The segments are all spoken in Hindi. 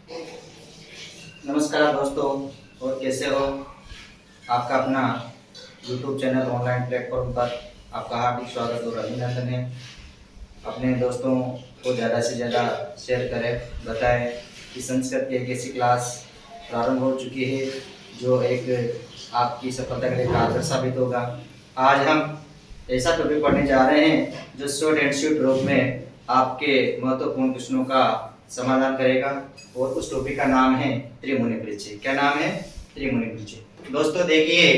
नमस्कार दोस्तों, और कैसे हो। आपका अपना YouTube चैनल ऑनलाइन प्लेटफॉर्म पर आपका हार्दिक स्वागत और अभिनंदन है। अपने दोस्तों को ज़्यादा से ज़्यादा शेयर करें, बताएं कि संस्कृत की एक ऐसी क्लास प्रारंभ हो चुकी है जो एक आपकी सफलता के लिए कारगर साबित होगा। आज हम ऐसा टॉपिक पढ़ने जा रहे हैं जो शॉर्ट एंड स्वीट रूप में आपके महत्वपूर्ण प्रश्नों का समाधान करेगा, और उस टॉपिक का नाम है त्रिमुनि परिचय। क्या नाम है? त्रिमुनि परिचय। दोस्तों देखिए,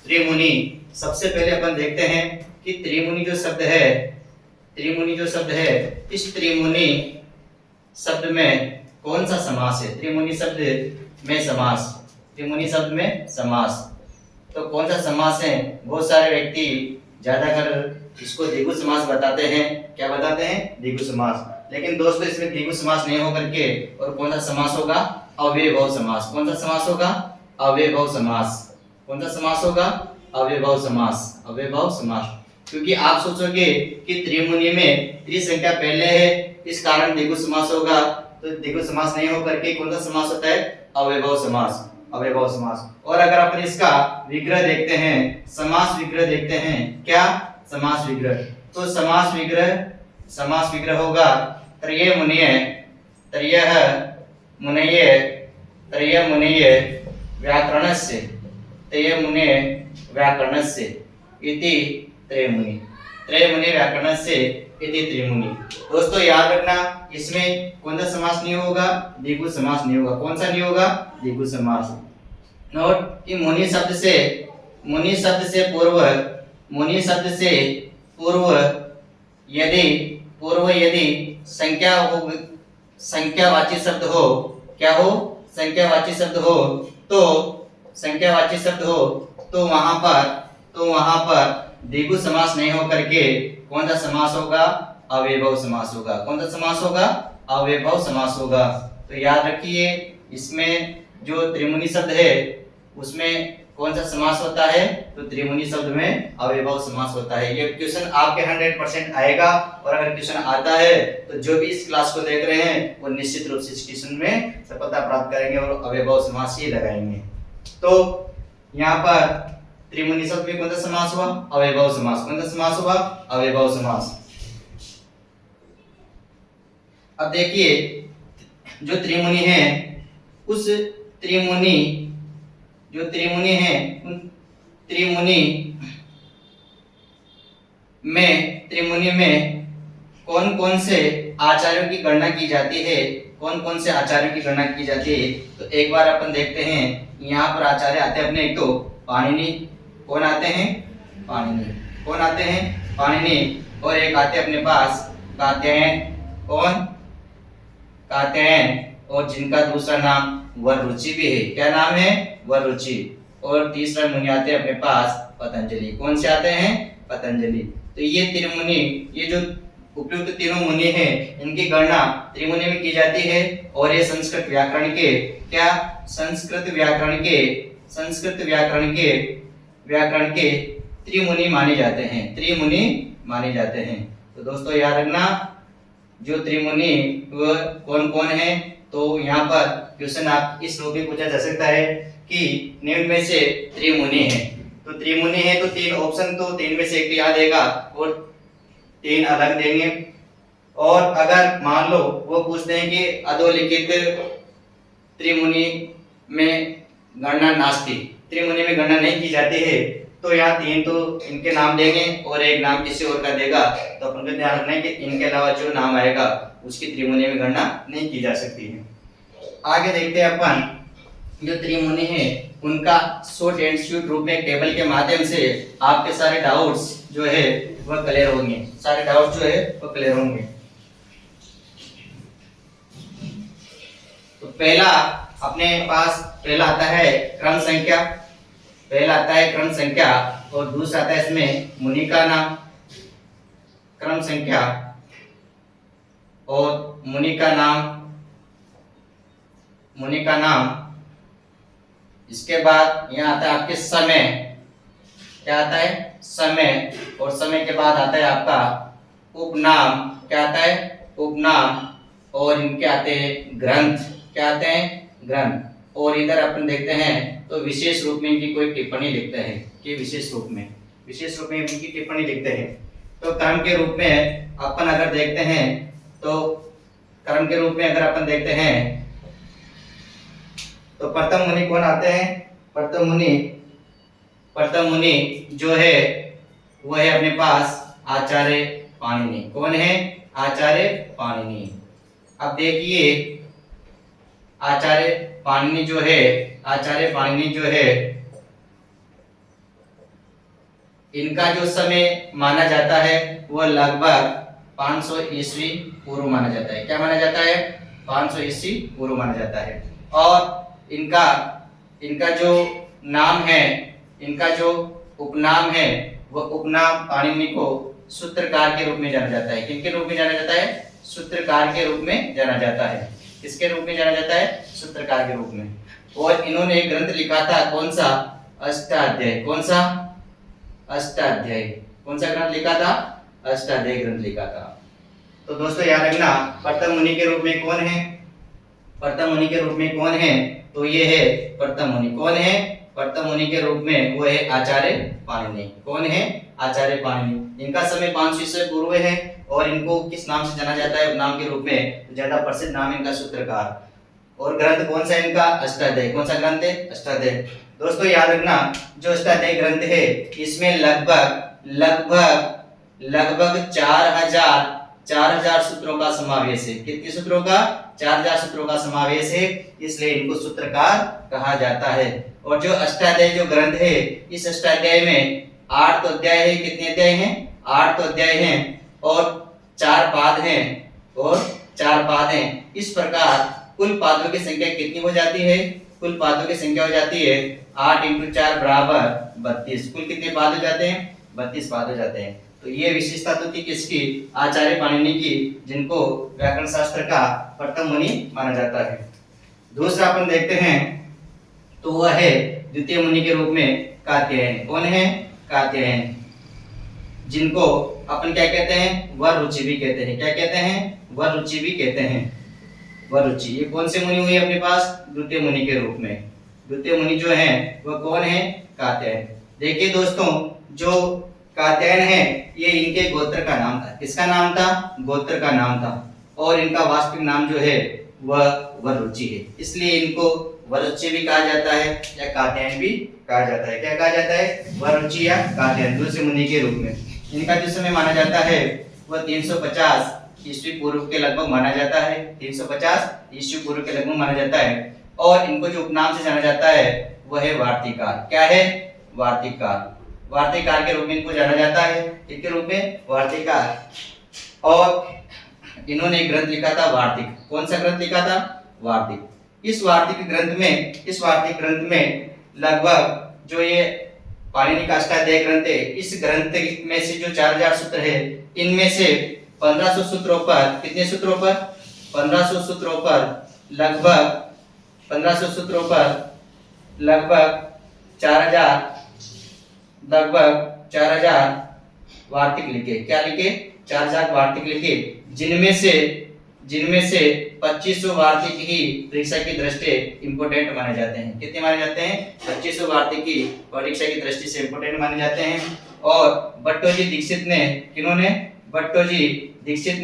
त्रिमुनि सबसे पहले अपन देखते हैं कि त्रिमुनि जो शब्द है, इस त्रिमुनि शब्द में कौन सा समास है। त्रिमुनि शब्द में समास, त्रिमुनि शब्द में समास तो कौन सा समास है? बहुत सारे व्यक्ति ज्यादातर इसको द्विगु समास बताते हैं। क्या बताते हैं? द्विगु समास। लेकिन दोस्तों इसमें द्विगु समास नहीं होकर के और कौन सा समास होगा? अव्ययभाव समास। कौन सा समास होगा? अव्ययभाव समास। कौन सा समास होगा? अव्ययभाव समास। अव्ययभाव समास। क्योंकि आप सोचोगे कि त्रिमुनि में त्रि संख्या पहले है, इस कारण द्विगु समास होगा, तो द्विगु समास नहीं होकर के कौन सा समास होता है? अव्ययभाव समास। अव्ययभाव समास। और अगर अपन इसका विग्रह देखते हैं, समास विग्रह देखते हैं, क्या? समास विग्रह। तो समास विग्रह होगा त्रय मुनय, त्रयः मुनय, त्रय मुनय व्याकरणस्य, त्रय मुनय व्याकरणस्य इति त्रयमुनि, त्रय मुनय व्याकरणस्य इति त्रिमुनि। दोस्तों याद रखना, इसमें कौन सा समास नहीं होगा? द्विगु समास नहीं होगा। कौन सा नहीं होगा? द्विगु समास। नोट कि मुनि शब्द से पूर्व यदि संख्यावाची शब्द हो, क्या हो? संख्यावाची शब्द हो, तो वहां पर द्विगु समास नहीं होकर के कौन सा समास होगा? अव्ययभाव समास होगा। कौन सा समास होगा? अव्ययभाव समास होगा। तो याद रखिए, इसमें जो त्रिमुनि शब्द है उसमें कौन सा समास होता है? तो त्रिमुनि शब्द में अव्ययभाव समास होता है। ये क्वेश्चन आपके 100% आएगा, और अगर क्वेश्चन आता है तो जो भी इस क्लास को देख रहे हैं वो निश्चित रूप से इस क्वेश्चन में सफलता प्राप्त करेंगे और अव्ययभाव समास ही लगाएंगे। तो यहाँ पर त्रिमुनि शब्द में कौन सा समास हुआ? अव्ययभाव समास। कौन सा समास हुआ? अव्ययभाव समास। अब देखिए, जो त्रिमुनि है उस त्रिमुनि जो त्रिमुनि है उन त्रिमुनि में कौन कौन से आचार्यों की गणना की जाती है? कौन कौन से आचार्यों की गणना की जाती है? तो एक बार अपन देखते हैं, यहाँ पर आचार्य आते हैं अपने, एक तो पाणिनि। कौन आते हैं? पाणिनि। कौन आते हैं? पाणिनि। और एक आते अपने पास कात्यायन। कौन? कात्यायन। और जिनका दूसरा नाम वररुचि भी है। क्या नाम है? वररुचि। और तीसरा मुनि आते हैं अपने पास पतंजलि। कौन से आते हैं? पतंजलि। तो ये त्रिमुनि, ये जो उपयुक्त तीनों मुनि हैं, इनकी गणना त्रिमुनि में की जाती है, और ये संस्कृत व्याकरण के क्या? संस्कृत व्याकरण के त्रिमुनि माने जाते हैं। त्रिमुनि माने जाते हैं। तो दोस्तों याद रखना, जो त्रिमुनि वो कौन कौन है। तो यहाँ पर क्वेश्चन आप इस रूप में पूछा जा सकता है कि निम्न में से त्रिमुनि है। तो त्रिमुनि है तो तीन ऑप्शन, तो तीन में से एक याद देगा और तीन अलग देंगे। और अगर मान लो वो पूछते हैं कि अधोलिखित त्रिमुनि में गणना नास्ति, त्रिमुनि में गणना नहीं की जाती है, तो यहाँ तीन तो इनके नाम देंगे और एक नाम किसी और का देगा। तो अपन को ध्यान रखना है कि इनके अलावा जो नाम आएगा उसकी त्रिमुनि में गणना नहीं की जा सकती है। आगे देखते हैं अपन, जो त्रिमुनि है उनका शॉर्ट एंड स्वीट रूप में टेबल के माध्यम से आपके सारे डाउट्स जो है वह क्लियर होंगे। सारे डाउट्स जो है वह क्लियर होंगे। तो पहला अपने पास पहला आता है क्रम संख्या, और दूसरा आता है इसमें मुनि का नाम। क्रम संख्या और मुनि का नाम। इसके बाद यहाँ आता है आपके समय। क्या आता है? समय। और समय के बाद आता है आपका उपनाम। क्या आता है? उपनाम। और इनके आते हैं ग्रंथ। क्या आते हैं? ग्रंथ। और इधर अपन देखते हैं तो विशेष रूप में इनकी कोई टिप्पणी लिखते हैं कि विशेष रूप में इनकी टिप्पणी लिखते हैं। तो क्रम के रूप में अपन अगर देखते हैं तो क्रम के रूप में अगर अपन देखते हैं तो प्रथम मुनि कौन आते हैं? प्रथम मुनि जो है वो है अपने पास आचार्य पाणिनि। कौन है? आचार्य पाणिनि। अब देखिए आचार्य पाणिनि जो है इनका जो समय माना जाता है वो लगभग 500 ईस्वी पूर्व माना जाता है। क्या माना जाता है? 500 ईस्वी पूर्व माना जाता है। और इनका जो नाम है, इनका जो उपनाम है वो उपनाम पाणिनि को सूत्रकार के रूप में जाना जाता है। किनके रूप में जाना जाता है? सूत्रकार के रूप में जाना जाता है। किसके रूप में जाना जाता है? सूत्रकार के रूप में। और इन्होंने एक ग्रंथ लिखा था, कौन सा? अष्टाध्यायी। कौन सा? अष्टाध्यायी। कौन सा ग्रंथ लिखा था? अष्टाध्यायी ग्रंथ लिखा था। तो दोस्तों याद रखना प्रथम मुनि के रूप में कौन है? प्रथम मुनि के रूप में कौन है? तो ये है प्रथम मुनि। कौन है? प्रथम मुनि के रूप में वो है आचार्य पाणिनि। कौन है? आचार्य पाणिनि। इनका समय 500 ईस्वी पूर्व है और इनको किस नाम से जाना जाता है? उपनाम के रूप में। ज्यादा प्रसिद्ध नाम है इनका सूत्रकार। और ग्रंथ कौन सा है इनका? अष्टाध्यायी। कौन सा ग्रंथ है? अष्टाध्यायी। दोस्तों याद रखना जो अष्टाध्यायी ग्रंथ है इसमें लगभग 4000 सूत्रों का समावेश है। कितने सूत्रों का? 4000 सूत्रों का समावेश है, इसलिए इनको सूत्रकार कहा जाता है। और जो अष्टाध्यायी जो ग्रंथ है इस अष्टाध्यायी में 8 तो अध्याय है। कितने अध्याय हैं? 8 तो अध्याय हैं और 4 पाद हैं। इस प्रकार कुल पादों की संख्या कितनी हो जाती है? कुल पादों की संख्या हो जाती है 8 × 4 = 32। कुल कितने पाद हो जाते हैं? 32 पाद हो जाते हैं। तो ये विशेषता तो थी किसकी? आचार्य पाणिनि की, जिनको व्याकरण शास्त्र का प्रथम मुनि माना जाता है। दूसरा अपन देखते हैं तो वह है द्वितीय मुनि के रूप में कात्यायन। कौन है? कात्यायन, जिनको अपन क्या कहते हैं? वरुचि भी कहते हैं। क्या कहते हैं? वरुचि भी कहते हैं। वरुचि ये कौन से मुनि हुए अपने पास? द्वितीय मुनि के रूप में। द्वितीय मुनि जो है वह कौन है? कात्यायन। देखिए दोस्तों जो कात्यायन है ये इनके गोत्र का नाम था। किसका नाम था? गोत्र का नाम था। और इनका वास्तविक नाम जो है वह वरुचि है, इसलिए इनको वरुचि भी कहा जाता है या कात्यायन भी कहा जाता है। क्या कहा जाता है? वरुचि या कात्यायन, दूसरे मुनि के रूप में। इनका जो समय माना जाता है वह 350 ईस्वी पूर्व के लगभग माना जाता है। 350 ईस्वी पूर्व के लगभग माना जाता है। और इनको जो उपनाम से जाना जाता है वह है वार्तिकार। क्या है? वार्तिकार। वार्तिकार के रूप में इनको जाना जाता है। किसके रूप में? वार्तिकार। और इन्होंने एक ग्रंथ लिखा था वार्तिक। कौन सा ग्रंथ लिखा था? वार्तिक। इस वार्तिक ग्रंथ में लगभग जो ये पाणिनि का अष्टाध्यायी ग्रंथ है इस ग्रंथ में से जो 4000 सूत्र है इनमें से 1500 सूत्रों पर, कितने सूत्रों पर? 1500 सूत्रों पर लगभग 4000 वार्तिक लिखे। क्या लिखे? 4000 वार्तिक लिखे, जिनमें से 2500 वार्तिक ही परीक्षा की दृष्टि इंपोर्टेंट माने जाते हैं। कितने माने जाते हैं? 2500 वार्तिक ही परीक्षा की दृष्टि से इंपोर्टेंट माने जाते हैं। और भट्टोजी दीक्षित ने, किन्होंने? भट्टोजी दीक्षित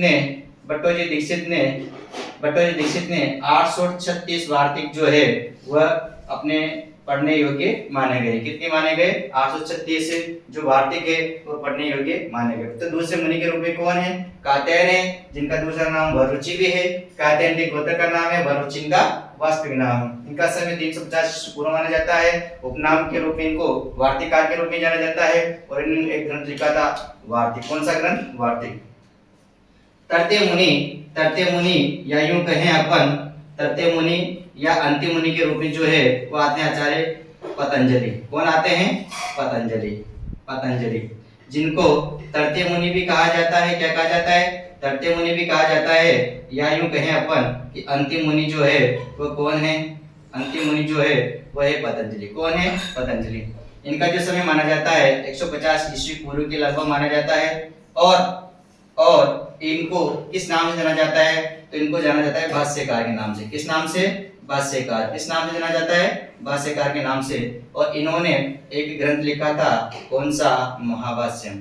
ने 836 वार्तिक जो है वह अपने पढ़ने योग्य माने गए। कितने माने गए? 836 जो वार्तिक है वो पढ़ने योग्य माने गए। तो दूसरे मुनि के रूप में कौन है? कात्यायन है, जिनका दूसरा नाम वरुचि भी है। कात्यायन के गोत्र का नाम है, वरुचि का वास्तविक नाम। इनका समय 350 पूर्व माना जाता है। उपनाम के रूप में इनको वार्तिकार के रूप में जाना जाता है। और इन्होंने एक ग्रंथ लिखा था वार्तिक। कौन सा ग्रंथ? वार्तिक। तृतीय मुनि या यूं कहें अपन तृतीय मुनि या अंतिम मुनि के रूप में जो है वो आते हैं आचार्य पतंजलि। कौन आते हैं? पतंजलि, जिनको तृतीय मुनि भी कहा जाता है। क्या कहा जाता है? तृतीय मुनि भी कहा जाता है। या यूं कहें अपन कि अंतिम मुनि जो है वो कौन है? अंतिम मुनि जो है वह है पतंजलि। कौन है? पतंजलि। इनका जो समय माना जाता है 150 ईस्वी पूर्व के लगभग माना जाता है। और इनको किस नाम से जाना जाता है? तो इनको जाना जाता है भाष्यकार के नाम से। किस नाम से? भाष्यकार। किस नाम से जाना जाता है? भाष्यकार के नाम से। और इन्होंने एक ग्रंथ लिखा था, कौन सा? महाभाष्यम।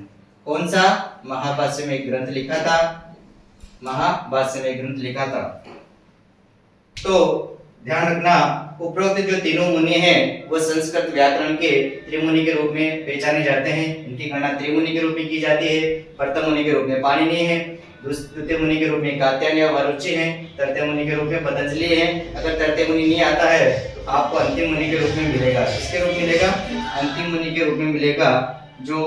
कौन सा? महाभाष्य में एक ग्रंथ लिखा था, महाभाष्य में एक ग्रंथ लिखा था। तो ध्यान रखना, उपरोक्त जो तीनों मुनि हैं वो संस्कृत व्याकरण के त्रिमुनि के रूप में पहचाने जाते हैं। इनकी गणना त्रिमुनि के रूप में की जाती है। प्रथम मुनि के रूप में पाणिनि है, द्वितीय मुनि के रूप में कात्यायन या वरुचि है, तृतीय मुनि के रूप में पतंजलि है। अगर तृतीय मुनि नहीं आता है तो आपको अंतिम मुनि के रूप में मिलेगा। किसके रूप में मिलेगा? अंतिम मुनि के रूप में मिलेगा, जो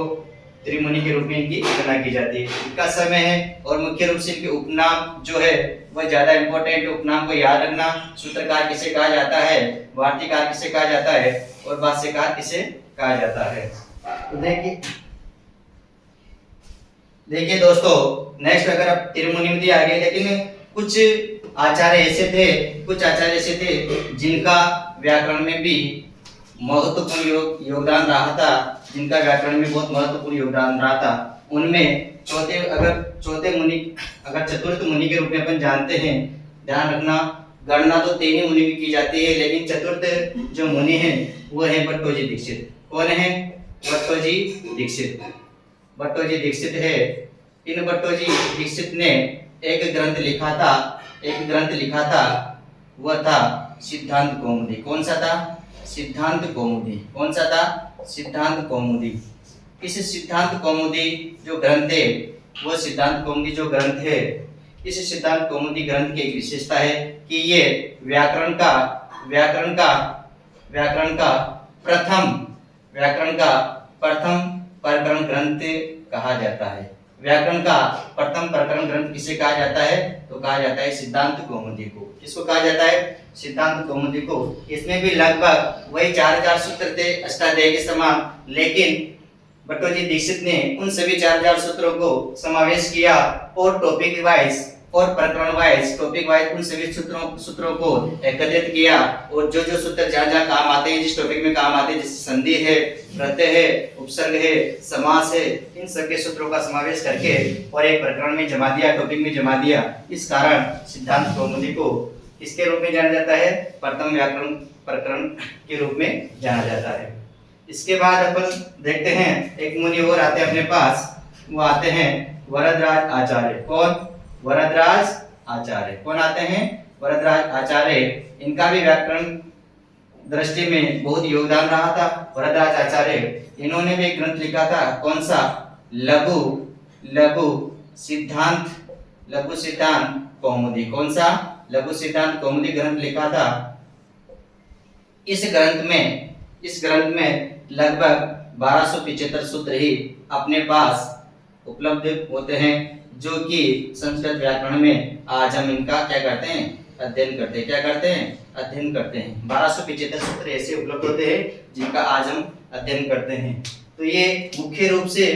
त्रिमुनि के रूप में इनकी गणना की जाती है। इनका समय है और मुख्य रूप से इनके उपनाम जो है वह ज्यादा इंपॉर्टेंट। उपनाम को याद रखना। सूत्रकार किसे कहा जाता है? वार्तिकार किसे कहा जाता है? और भाष्यकार किसे कहा जाता है? तो देखिए दोस्तों, नेक्स्ट अगर आप त्रिमुनि में दिया गया, लेकिन कुछ आचार्य ऐसे थे जिनका व्याकरण में भी महत्वपूर्ण योगदान रहा था, जिनका व्याकरण में बहुत महत्वपूर्ण योगदान रहा था। उनमें चतुर्थ मुनि के रूप में अपन जानते हैं। ध्यान रखना, गणना तो तीन ही मुनि की जाती है, लेकिन चतुर्थ जो मुनि हैं वो है भट्टोजी दीक्षित। कौन है? भट्टोजी दीक्षित। भट्टोजी दीक्षित है। इन भट्टोजी दीक्षित ने एक ग्रंथ लिखा था, वह था सिद्धांत कौमुदी। कौन सा था? सिद्धांत कौमुदी। कौन सा था? सिद्धांत कौमुदी। इस सिद्धांत कौमुदी जो ग्रंथ है, वो सिद्धांत कौमुदी जो ग्रंथ है, इस सिद्धांत कौमुदी ग्रंथ की एक विशेषता है कि ये व्याकरण का प्रथम प्रकरण ग्रंथ कहा जाता है। व्याकरण का प्रथम प्रकरण ग्रंथ किसे कहा जाता है? तो कहा जाता है सिद्धांत कौमुदी को। किसको कहा जाता है? सिद्धांत कौमुदी को। इसमें भी लगभग वही 4000 सूत्र थे अष्टाध्यायी के समान, लेकिन भट्टोजी दीक्षित ने उन सभी 4000 सूत्रों को समावेश किया और टॉपिक वाइज और प्रकरण वाइज, टॉपिक वाइज उन सभी सूत्रों को एकत्रित किया। और जो सूत्र जहाँ काम आते हैं, जिस टॉपिक में काम आते हैं, जैसे संधि है, प्रत्यय है, उपसर्ग है, समास है, इन सबके सूत्रों का समावेश करके और एक प्रकरण में जमा दिया, टॉपिक में जमा दिया। इस कारण सिद्धांत कौमुदी को किसके रूप में जाना जाता है? प्रथम व्याकरण प्रकरण के रूप में जाना जाता है। इसके बाद अपन देखते हैं, एक मुनि और आते हैं अपने पास, वो आते हैं वरदराज आचार्य। कौन? वरदराज आचार्य। कौन आते हैं? वरदराज आचार्य। इनका भी व्याकरण दृष्टि में बहुत योगदान रहा था। वरदराज आचार्य, इन्होंने भी एक ग्रंथ लिखा था। कौन सा? लघु सिद्धांत कौमुदी। कौन सा? लघु सिद्धांत कौमुदी ग्रंथ लिखा था। इस ग्रंथ में लगभग 1275 सूत्र ही अपने पास उपलब्ध होते हैं, जो कि संस्कृत व्याकरण में आज हम इनका क्या करते हैं? अध्ययन करते हैं। क्या करते हैं? अध्ययन करते हैं। 1275 सूत्र ऐसे उपलब्ध होते हैं जिनका आज हम अध्ययन करते हैं। तो ये मुख्य रूप से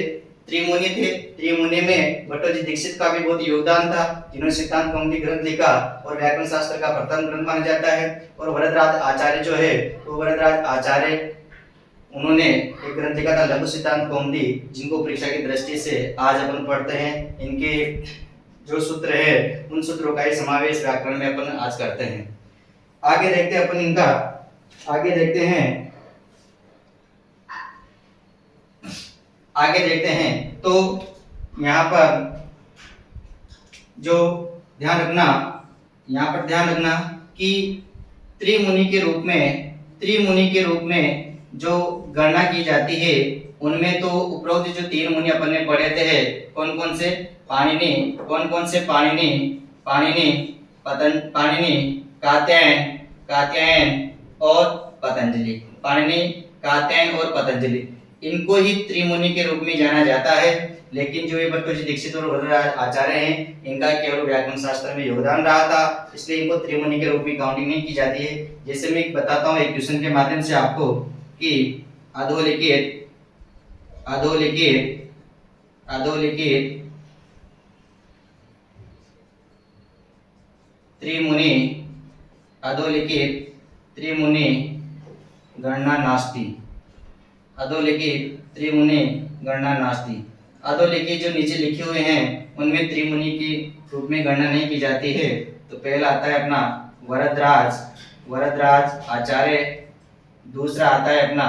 त्रिमुनि थे। त्रिमुनि में भट्टोजी दीक्षित का भी बहुत योगदान था, जिन्होंने सिद्धांत कौमुदी ग्रंथ लिखा और व्याकरण शास्त्र का प्रथम ग्रंथ माना जाता है। और वरदराज आचार्य जो है, तो वरदराज आचार्य, उन्होंने एक ग्रंथ लिखा था लघु सिद्धांत कौमुदी, जिनको परीक्षा की दृष्टि से आज अपन पढ़ते हैं। इनके जो सूत्र है, उन सूत्रों का ही समावेश व्याकरण में अपन आज करते हैं। आगे देखते हैं अपन इनका, आगे देखते हैं। तो यहाँ पर जो ध्यान रखना कि त्रिमुनि के रूप में जो गणना की जाती है, उनमें तो उपरोक्त जो तीन मुनि अपन ने पढ़े थे, कौन से? पाणिनि, कात्यायन और पतंजलि। पाणिनि, कात्यायन और पतंजलि, इनको ही त्रिमुनि के रूप में जाना जाता है। लेकिन जो ये भट्टोजी दीक्षित और वरदराज आचार्य हैं, इनका केवल व्याकरण शास्त्र में योगदान रहा था, इसलिए इनको त्रिमुनि के रूप में काउंटिंग नहीं की जाती है। जैसे मैं बताता हूँ एक क्वेश्चन के माध्यम से आपको कि अधोलिखित त्रिमुनि गणना नास्ति। अधोलिखित जो नीचे लिखे हुए हैं, उनमें त्रिमुनि के रूप में गणना नहीं की जाती है। तो पहला आता है अपना वरदराज, वरदराज आचार्य। दूसरा आता है अपना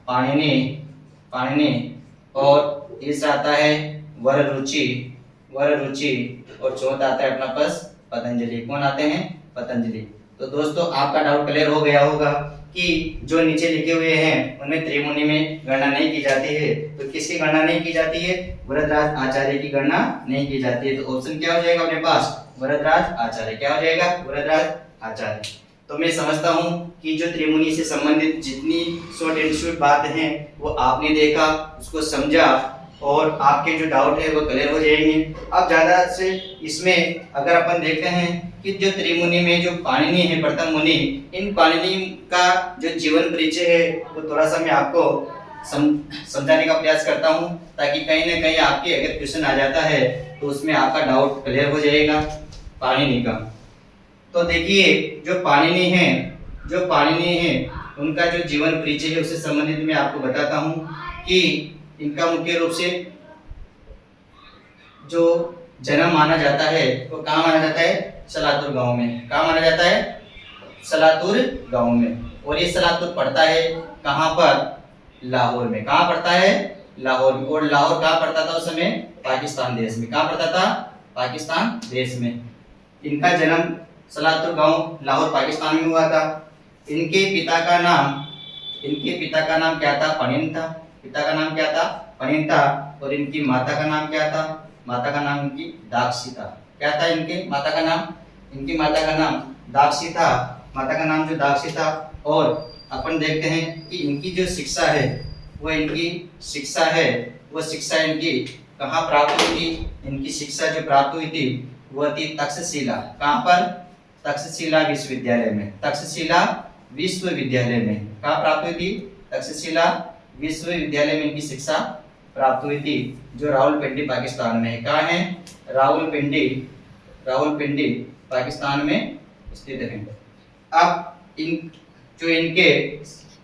पाणिनि, पाणिनि। और तीसरा आता है वररुचि, वररुचि। और चौथा आता है अपना पतंजलि। कौन आते हैं? पतंजलि। तो दोस्तों आपका डाउट क्लियर हो गया होगा कि जो नीचे लिखे हुए हैं उनमें त्रिमुनि में गणना नहीं की जाती है। तो किसकी गणना नहीं की जाती है? वरदराज आचार्य की गणना नहीं की जाती है। तो ऑप्शन क्या हो जाएगा अपने पास? वरदराज आचार्य। क्या हो जाएगा? वरदराज आचार्य। तो मैं समझता हूं कि जो त्रिमुनि से संबंधित जितनी शॉर्ट एंड स्वीट बातें हैं वो आपने देखा, उसको समझा और आपके जो डाउट है वो क्लियर हो जाएंगे। अब ज्यादा से इसमें अगर अपन देखते हैं कि जो त्रिमुनि में जो पाणिनि है, प्रथम मुनि, इन पाणिनि का जो जीवन परिचय है वो थोड़ा सा मैं आपको समझाने का प्रयास करता हूं, ताकि कहीं ना कहीं आपके अगर क्वेश्चन आ जाता है तो उसमें आपका डाउट क्लियर हो जाएगा पाणिनि का। तो देखिए जो पाणिनि है, जो पाणिनि है उनका जो जीवन परिचय है उससे संबंधित मैं आपको बताता हूं कि इनका मुख्य रूप से जो जन्म माना जाता है वो कहाँ माना जाता है? सलातुर गांव में। कहाँ माना जाता है? सलातुर गांव में। और ये सलातुर पड़ता है कहाँ पर? लाहौर में। कहाँ पड़ता है? लाहौर में। और लाहौर कहाँ पड़ता था उस समय? पाकिस्तान देश में। कहाँ पड़ता था? पाकिस्तान देश में। इनका जन्म सलातुर गांव लाहौर पाकिस्तान में हुआ था। इनके पिता का नाम, इनके पिता का नाम क्या था? पणिन था। पिता का नाम क्या था? पणिन था। और इनकी माता का नाम क्या था? माता का नाम इनकी दाक्षी था। क्या था इनके माता का नाम? इनकी माता का नाम दाक्षी था। माता का नाम जो दाक्षी था। और अपन देखते हैं कि इनकी जो शिक्षा है वो इनकी शिक्षा है वो शिक्षा इनकी कहाँ प्राप्त हुई थी? इनकी शिक्षा जो प्राप्त हुई थी वो थी तक्षशिला। कहाँ पर? तक्षशिला विश्वविद्यालय में। तक्षशिला विश्वविद्यालय में। कहाँ प्राप्त हुई थी? तक्षशिला विश्वविद्यालय में इनकी शिक्षा प्राप्त हुई थी, जो रावलपिंडी पाकिस्तान में है। कहाँ है? रावलपिंडी, रावलपिंडी पाकिस्तान में स्थित है। अब इन जो इनके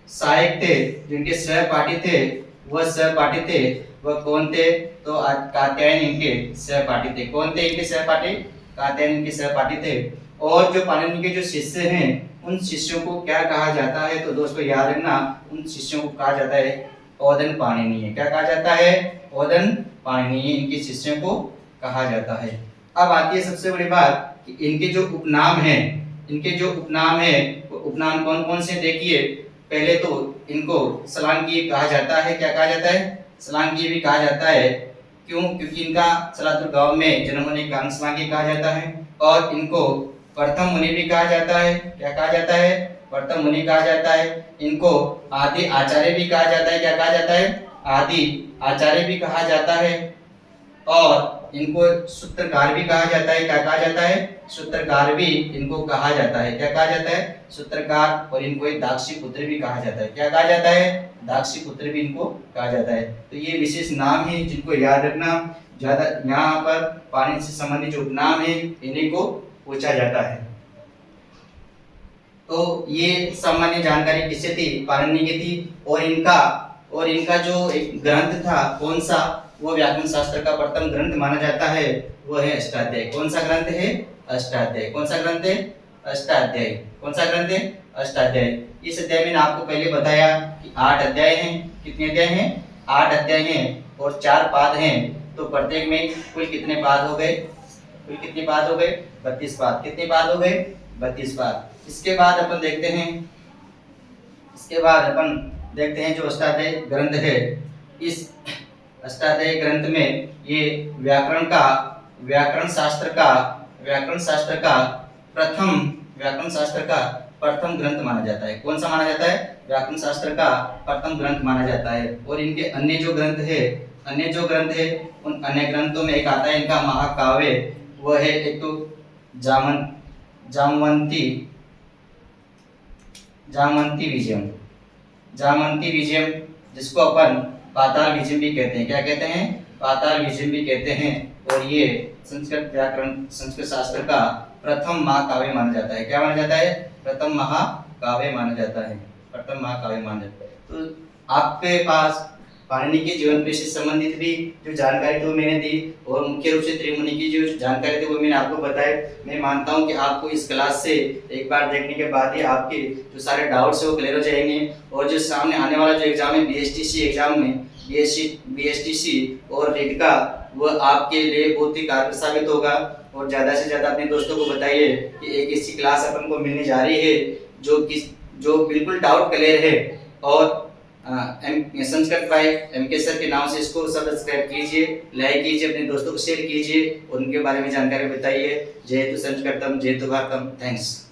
सहायक थे, जो इनके सहपाठी थे, वह सहपाठी थे वह कौन थे? तो कात्यायन इनके सहपाठी थे। कौन थे इनके सहपाठी? कात्यायन इनके सहपाठी थे। और जो पाणिनि के जो शिष्य हैं उन शिष्यों को क्या कहा जाता है? तो दोस्तों याद रखना, उन शिष्यों को कहा जाता है ओदन पाणिनि है। क्या कहा जाता है? ओदन पाणिनि इनके शिष्यों को कहा जाता है। अब आती है सबसे बड़ी बात कि इनके जो उपनाम हैं, इनके जो उपनाम है वो उपनाम कौन कौन से? देखिए पहले तो इनको सलांगी कहा जाता है। क्या कहा जाता है? सलांगी भी कहा जाता है। क्यों? क्योंकि इनका सलातुर गांव में जन्म होने के कारण सलांगी कहा जाता है। और इनको प्रथम मुनि भी कहा जाता है। क्या कहा जाता है? प्रथम मुनि कहा जाता है। इनको आदि आचार्य भी कहा जाता है। क्या कहा जाता है? आदि आचार्य भी कहा जाता है। और इनको सूत्रकार भी कहा जाता है। क्या कहा जाता है? सूत्रकार भी इनको कहा जाता है। क्या कहा जाता है? सूत्रकार। और इनको एक दाक्षी पुत्र भी कहा जाता है। क्या कहा जाता है? दाक्षी पुत्र भी इनको कहा जाता है। तो ये विशेष नाम है जिनको याद रखना। ज्यादा यहाँ पर पाणिनि से संबंधित जो नाम है इन्हीं को पूछा जाता है। तो ये सामान्य जानकारी किससे थी? पाणिनि की थी। और इनका जो एक ग्रंथ था कौन सा? वो व्याकरण शास्त्र का प्रथम ग्रंथ माना जाता है, वो है अष्टाध्यायी। कौन सा ग्रंथ है? अष्टाध्यायी। कौन सा ग्रंथ है? अष्टाध्यायी। कौन सा ग्रंथ है? अष्टाध्यायी। इस अध्याय में आपको पहले बताया कि 8 अध्याय हैं। कितने अध्याय हैं? 8 अध्याय हैं और 4 पाद हैं। तो प्रत्येक में कुल कितने पाद हो गए? कुल कितने पाद हो गए? 32 पाद। कितने पाद हो गए? 32 पाद। इसके बाद अपन देखते हैं, इसके बाद अपन देखते हैं जो अष्टाध्यायी ग्रंथ है। इस अष्टाध्यायी ग्रंथ में ये व्याकरण शास्त्र का प्रथम ग्रंथ माना जाता है। कौन सा माना जाता है? व्याकरण शास्त्र का प्रथम ग्रंथ माना जाता है। और इनके अन्य जो ग्रंथ है उन अन्य ग्रंथों में एक आता है इनका महाकाव्य। वो है एक तो जामवंती विजयम, जिसको अपन पाताल विजयम भी कहते हैं। क्या कहते हैं? पाताल विजयम भी कहते हैं। और ये संस्कृत शास्त्र का प्रथम महाकाव्य माना जाता है। क्या माना जाता है? प्रथम महाकाव्य माना जाता है। प्रथम महाकाव्य माना जाता है। तो आपके पास पाणिनि के जीवन पेश से संबंधित भी जो जानकारी थी वो मैंने दी, और मुख्य रूप से त्रिमुनि की जो जानकारी थी वो मैंने आपको बताई। मैं मानता हूँ कि आपको इस क्लास से एक बार देखने के बाद ही आपके जो सारे डाउट्स है वो क्लियर हो जाएंगे, और जो सामने आने वाला जो एग्जाम है बीएसटीसी एग्जाम में, बीएसटीसी और रीट का, वो आपके लिए बहुत ही कारगर साबित होगा। और ज़्यादा से ज़्यादा अपने दोस्तों को बताइए कि एक ऐसी क्लास अपन को मिलने जा रही है जो बिल्कुल डाउट क्लियर है। और संस्कृत बाय MK सर के नाम से इसको सब्सक्राइब कीजिए, लाइक कीजिए, अपने दोस्तों को शेयर कीजिए, उनके बारे में जानकारी बताइए। जय हिंद संस्कृतम, जय हिंद भारतम। थैंक्स।